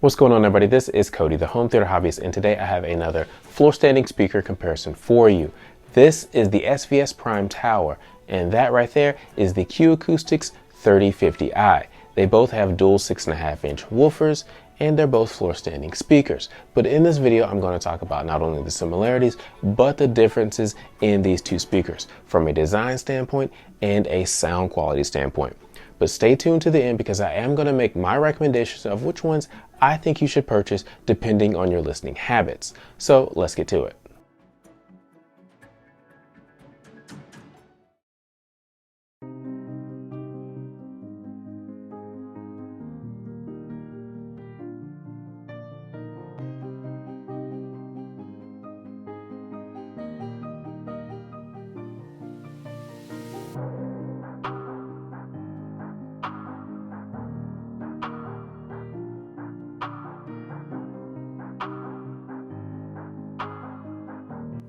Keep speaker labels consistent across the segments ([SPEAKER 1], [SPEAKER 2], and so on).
[SPEAKER 1] What's going on, everybody? This is Cody, the home theater hobbyist, and today I have another floor standing speaker comparison for you. This is the SVS Prime Tower, and that right there is the Q Acoustics 3050i. They both have dual 6.5-inch woofers, and they're both floor standing speakers. But in this video, I'm going to talk about not only the similarities, but the differences in these two speakers from a design standpoint and a sound quality standpoint. But stay tuned to the end because I am going to make my recommendations of which ones I think you should purchase depending on your listening habits. So let's get to it.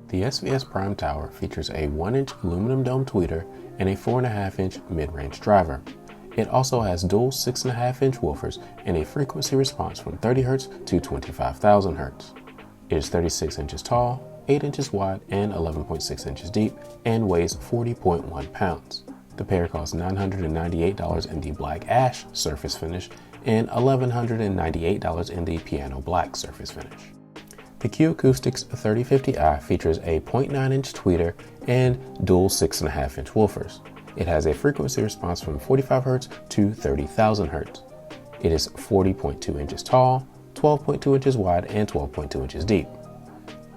[SPEAKER 1] The SVS Prime Tower features a 1-inch aluminum dome tweeter and a 4.5-inch mid-range driver. It also has dual 6.5-inch woofers and a frequency response from 30 Hz to 25,000 Hz. It is 36 inches tall, 8 inches wide, and 11.6 inches deep, and weighs 40.1 pounds. The pair costs $998 in the black ash surface finish and $1,198 in the piano black surface finish. The Q Acoustics 3050i features a 0.9-inch tweeter and dual 6.5-inch woofers. It has a frequency response from 45 Hz to 30,000 Hz. It is 40.2 inches tall, 12.2 inches wide, and 12.2 inches deep.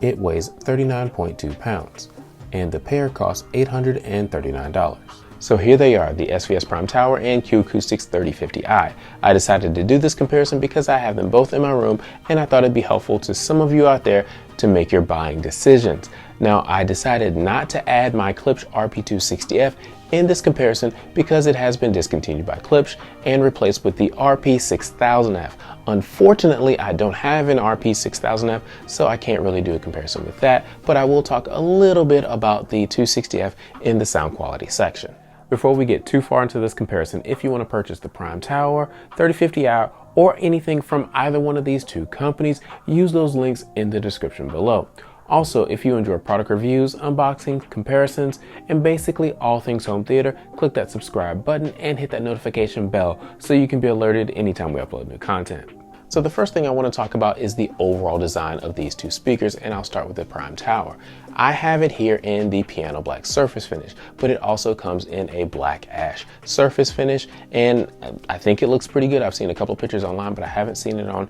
[SPEAKER 1] It weighs 39.2 pounds, and the pair costs $839. So here they are, the SVS Prime Tower and Q Acoustics 3050i. I decided to do this comparison because I have them both in my room and I thought it'd be helpful to some of you out there to make your buying decisions. Now, I decided not to add my Klipsch RP-260F in this comparison because it has been discontinued by Klipsch and replaced with the RP-6000F. Unfortunately, I don't have an RP-6000F, so I can't really do a comparison with that, but I will talk a little bit about the 260F in the sound quality section. Before we get too far into this comparison, if you want to purchase the Prime Tower, 3050i, or anything from either one of these two companies, use those links in the description below. Also, if you enjoy product reviews, unboxings, comparisons, and basically all things home theater, click that subscribe button and hit that notification bell so you can be alerted anytime we upload new content. So the first thing I want to talk about is the overall design of these two speakers, and I'll start with the Prime Tower. I have it here in the piano black surface finish, but it also comes in a black ash surface finish, and I think it looks pretty good. I've seen a couple of pictures online, but I haven't seen it on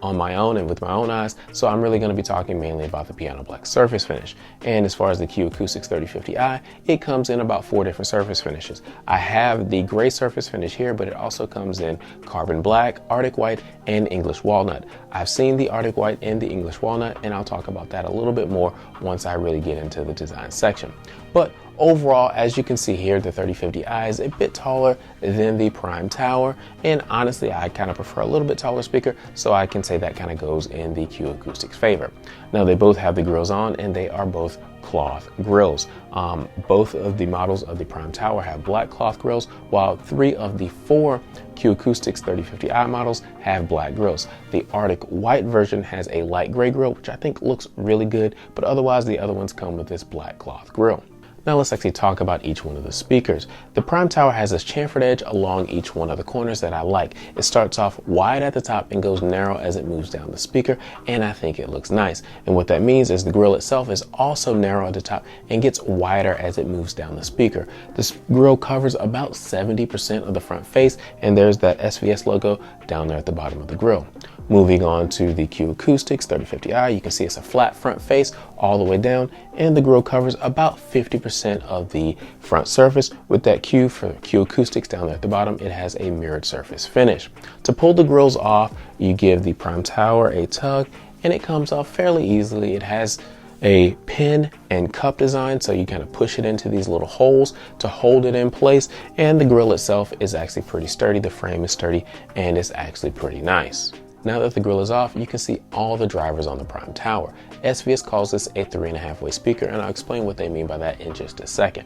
[SPEAKER 1] my own and with my own eyes, so I'm really going to be talking mainly about the piano black surface finish. And as far as the Q Acoustics 3050i, it comes in about 4 different surface finishes. I have the gray surface finish here, but it also comes in carbon black, Arctic white, and English walnut. I've seen the Arctic white and the English walnut, and I'll talk about that a little bit more once I really get into the design section. But overall, as you can see here, the 3050i is a bit taller than the Prime Tower, and honestly, I kind of prefer a little bit taller speaker, so I can say that kind of goes in the Q Acoustics' favor. Now, they both have the grills on, and they are both cloth grills. Both of the models of the Prime Tower have black cloth grills, while 3 of the 4 Q Acoustics 3050i models have black grills. The Arctic white version has a light gray grill, which I think looks really good, but otherwise the other ones come with this black cloth grill. Now let's actually talk about each one of the speakers. The Prime Tower has this chamfered edge along each one of the corners that I like. It starts off wide at the top and goes narrow as it moves down the speaker, and I think it looks nice. And what that means is the grill itself is also narrow at the top and gets wider as it moves down the speaker. This grill covers about 70% of the front face, and there's that SVS logo down there at the bottom of the grill. Moving on to the Q Acoustics 3050i, you can see it's a flat front face all the way down, and the grill covers about 50% of the front surface. With that Q for Q Acoustics down there at the bottom, it has a mirrored surface finish. To pull the grills off, you give the Prime Tower a tug, and it comes off fairly easily. It has a pin and cup design, so you kind of push it into these little holes to hold it in place, and the grill itself is actually pretty sturdy. The frame is sturdy, and it's actually pretty nice. Now that the grill is off, you can see all the drivers on the Prime Tower. SVS calls this a 3.5-way speaker, and I'll explain what they mean by that in just a second.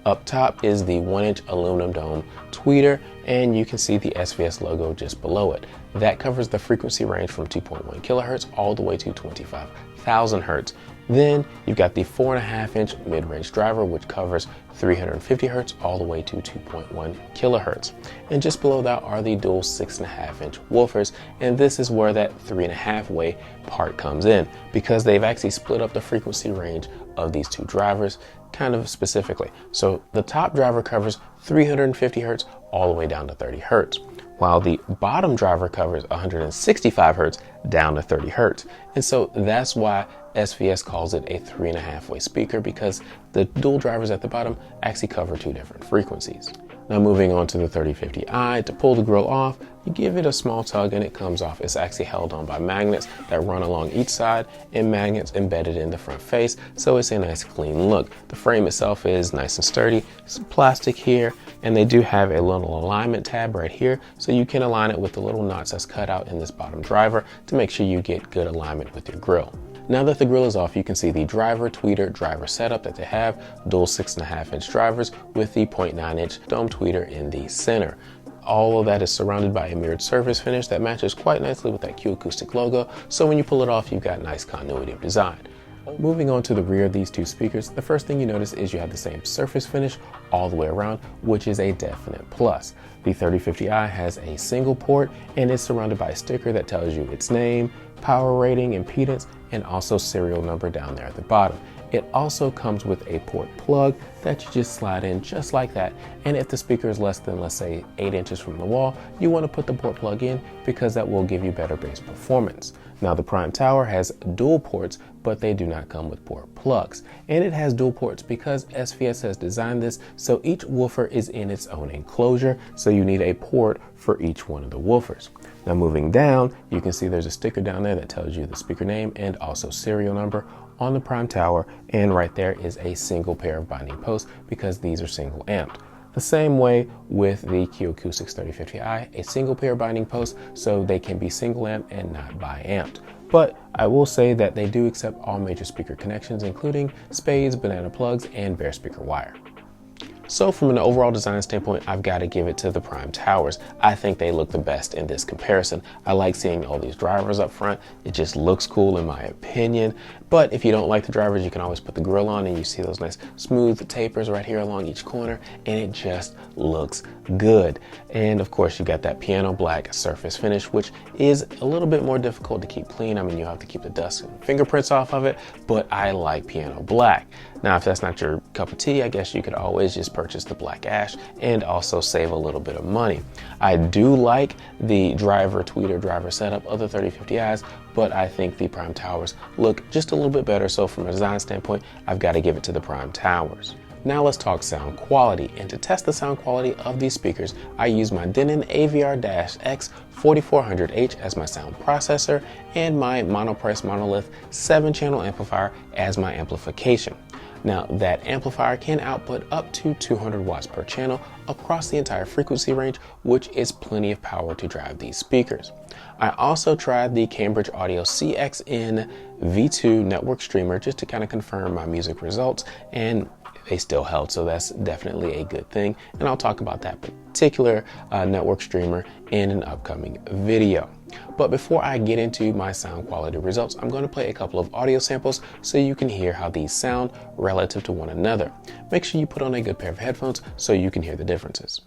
[SPEAKER 1] Up top is the 1-inch aluminum dome tweeter, and you can see the SVS logo just below it. That covers the frequency range from 2.1 kilohertz all the way to 25,000 hertz. Then you've got the 4.5-inch mid-range driver, which covers 350 hertz all the way to 2.1 kilohertz. And just below that are the dual 6.5-inch woofers, and this is where that 3.5-way part comes in, because they've actually split up the frequency range of these two drivers kind of specifically. So the top driver covers 350 hertz all the way down to 30 hertz, while the bottom driver covers 165 hertz down to 30 hertz. And so that's why SVS calls it a 3.5-way speaker, because the dual drivers at the bottom actually cover two different frequencies. Now moving on to the 3050i, to pull the grill off, you give it a small tug and it comes off. It's actually held on by magnets that run along each side and magnets embedded in the front face, so it's a nice clean look. The frame itself is nice and sturdy, some plastic here, and they do have a little alignment tab right here, so you can align it with the little knots that's cut out in this bottom driver to make sure you get good alignment with your grill. Now that the grill is off, you can see the driver tweeter driver setup that they have, dual 6.5-inch drivers with the 0.9-inch dome tweeter in the center. All of that is surrounded by a mirrored surface finish that matches quite nicely with that Q Acoustic logo, so when you pull it off, you've got nice continuity of design. Moving on to the rear of these two speakers, the first thing you notice is you have the same surface finish all the way around, which is a definite plus. The 3050i has a single port and is surrounded by a sticker that tells you its name, power rating, impedance, and also serial number down there at the bottom. It also comes with a port plug that you just slide in just like that, and if the speaker is less than, let's say, 8 inches from the wall, you want to put the port plug in because that will give you better bass performance. Now the Prime Tower has dual ports, but they do not come with port plugs, and it has dual ports because SVS has designed this so each woofer is in its own enclosure, so you need a port for each one of the woofers. Now moving down, you can see there's a sticker down there that tells you the speaker name and also serial number on the Prime Tower, and right there is a single pair of binding posts because these are single amped. The same way with the Q Acoustics 3050i, a single pair of binding posts, so they can be single amp and not bi-amped. But I will say that they do accept all major speaker connections, including spades, banana plugs, and bare speaker wire. So from an overall design standpoint, I've got to give it to the Prime Towers. I think they look the best in this comparison. I like seeing all these drivers up front. It just looks cool in my opinion. But if you don't like the drivers, you can always put the grill on and you see those nice smooth tapers right here along each corner, and it just looks good. And of course, you got that piano black surface finish, which is a little bit more difficult to keep clean. I mean, you have to keep the dust and fingerprints off of it, but I like piano black. Now, if that's not your cup of tea, I guess you could always just purchase the black ash and also save a little bit of money. I do like the driver tweeter driver setup of the 3050i's, but I think the Prime Towers look just a little bit better. So from a design standpoint, I've got to give it to the Prime Towers. Now let's talk sound quality, and to test the sound quality of these speakers, I use my Denon AVR-X 4400H as my sound processor and my Monoprice Monolith 7-channel amplifier as my amplification. Now that amplifier can output up to 200 watts per channel across the entire frequency range, which is plenty of power to drive these speakers. I also tried the Cambridge Audio CXN V2 network streamer just to kind of confirm my music results, and they still held, so that's definitely a good thing. And I'll talk about that particular network streamer in an upcoming video. But before I get into my sound quality results, I'm going to play a couple of audio samples so you can hear how these sound relative to one another. Make sure you put on a good pair of headphones so you can hear the differences.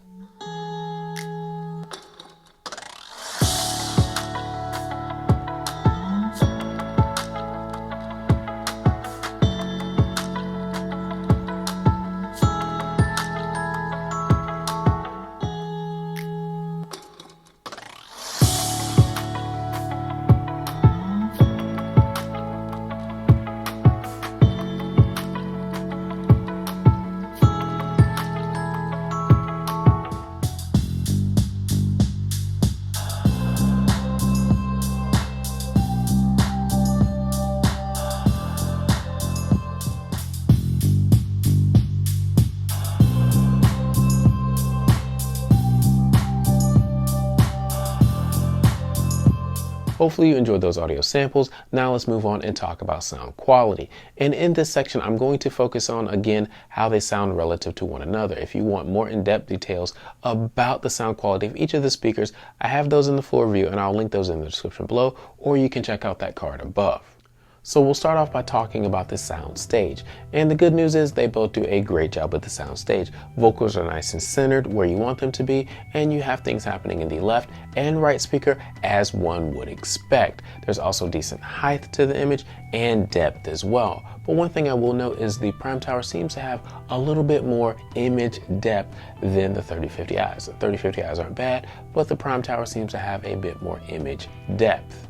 [SPEAKER 1] Hopefully you enjoyed those audio samples. Now let's move on and talk about sound quality. And in this section, I'm going to focus on, again, how they sound relative to one another. If you want more in-depth details about the sound quality of each of the speakers, I have those in the full review and I'll link those in the description below, or you can check out that card above. So we'll start off by talking about the sound stage. And the good news is they both do a great job with the sound stage. Vocals are nice and centered where you want them to be, and you have things happening in the left and right speaker as one would expect. There's also decent height to the image and depth as well. But one thing I will note is the Prime Tower seems to have a little bit more image depth than the 3050Is. The 3050Is aren't bad, but the Prime Tower seems to have a bit more image depth.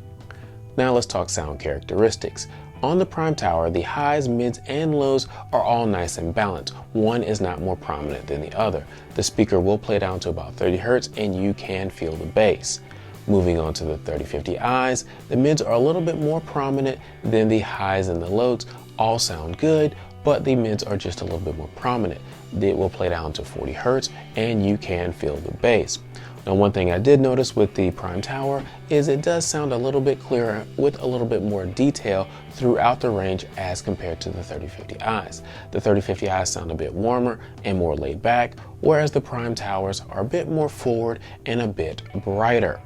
[SPEAKER 1] Now let's talk sound characteristics. On the Prime Tower, the highs, mids, and lows are all nice and balanced. One is not more prominent than the other. The speaker will play down to about 30 Hertz and you can feel the bass. Moving on to the 3050Is, the mids are a little bit more prominent than the highs and the lows. All sound good, but the mids are just a little bit more prominent. It will play down to 40 Hertz and you can feel the bass. Now, one thing I did notice with the Prime Tower is it does sound a little bit clearer with a little bit more detail throughout the range as compared to the 3050Is. The 3050Is sound a bit warmer and more laid back, whereas the Prime Towers are a bit more forward and a bit brighter.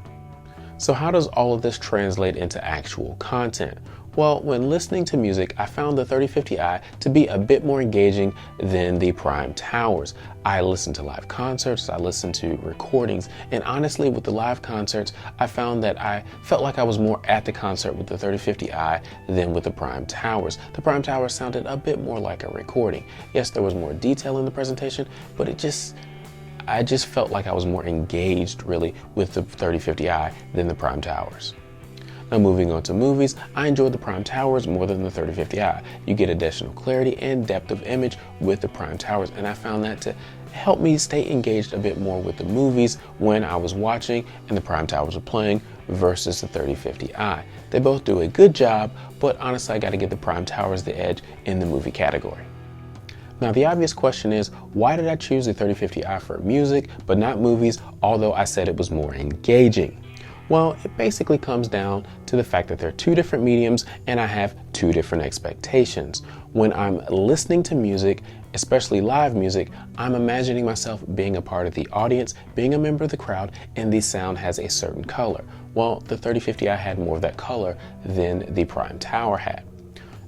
[SPEAKER 1] So how does all of this translate into actual content? Well, when listening to music, I found the 3050i to be a bit more engaging than the Prime Towers. I listened to live concerts, I listened to recordings, and honestly, with the live concerts, I found that I felt like I was more at the concert with the 3050i than with the Prime Towers. The Prime Towers sounded a bit more like a recording. Yes, there was more detail in the presentation, but I just felt like I was more engaged really with the 3050i than the Prime Towers. Now moving on to movies, I enjoyed the Prime Towers more than the 3050i. You get additional clarity and depth of image with the Prime Towers, and I found that to help me stay engaged a bit more with the movies when I was watching and the Prime Towers were playing versus the 3050i. They both do a good job, but honestly I gotta give the Prime Towers the edge in the movie category. Now the obvious question is, why did I choose the 3050i for music but not movies, although I said it was more engaging? Well, it basically comes down to the fact that they're two different mediums and I have two different expectations. When I'm listening to music, especially live music, I'm imagining myself being a part of the audience, being a member of the crowd, and the sound has a certain color. Well, the 3050i had more of that color than the Prime Tower had.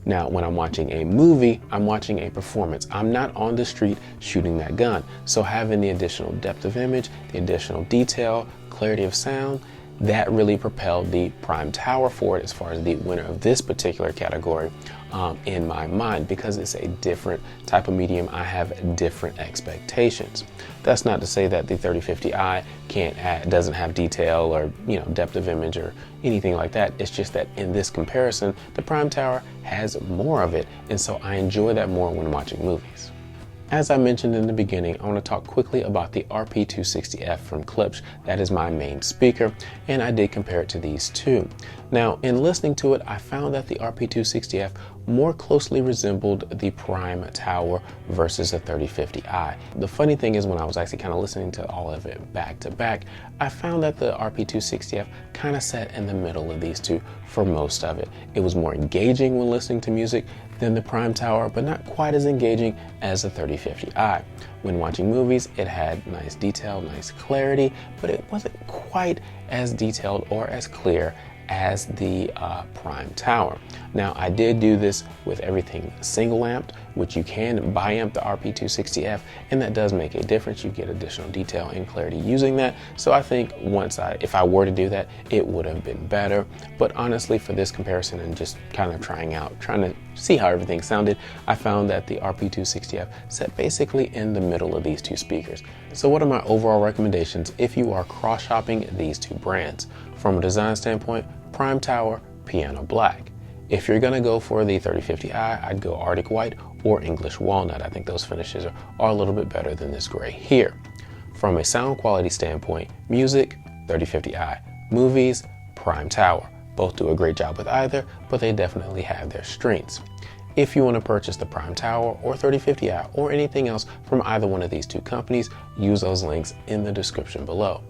[SPEAKER 1] Now, when I'm watching a movie, I'm watching a performance. I'm not on the street shooting that gun. So having the additional depth of image, the additional detail, clarity of sound, that really propelled the Prime Tower forward as far as the winner of this particular category in my mind, because it's a different type of medium. I have different expectations. That's not to say that the 3050i doesn't have detail or depth of image or anything like that. It's just that in this comparison, the Prime Tower has more of it, and so I enjoy that more when watching movies. As I mentioned in the beginning, I want to talk quickly about the RP-260F from Klipsch. That is my main speaker, and I did compare it to these two. Now, in listening to it, I found that the RP-260F more closely resembled the Prime Tower versus the 3050i. The funny thing is, when I was actually kind of listening to all of it back to back, I found that the RP-260F kind of sat in the middle of these two for most of it. It was more engaging when listening to music than the Prime Tower, but not quite as engaging as the 3050i. When watching movies, it had nice detail, nice clarity, but it wasn't quite as detailed or as clear as the Prime Tower. Now, I did do this with everything single amped, which you can bi-amp the RP-260F, and that does make a difference. You get additional detail and clarity using that. So I think if I were to do that, it would have been better. But honestly, for this comparison and just kind of trying to see how everything sounded, I found that the RP-260F sat basically in the middle of these two speakers. So what are my overall recommendations if you are cross-shopping these two brands? From a design standpoint, Prime Tower, piano black. If you're gonna go for the 3050i, I'd go Arctic White or English Walnut. I think those finishes are a little bit better than this gray here. From a sound quality standpoint, music, 3050i. Movies, Prime Tower. Both do a great job with either, but they definitely have their strengths. If you want to purchase the Prime Tower or 3050i or anything else from either one of these two companies, use those links in the description below.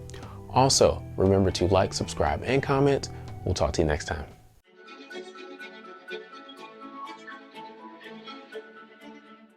[SPEAKER 1] Also, remember to like, subscribe, and comment. We'll talk to you next time.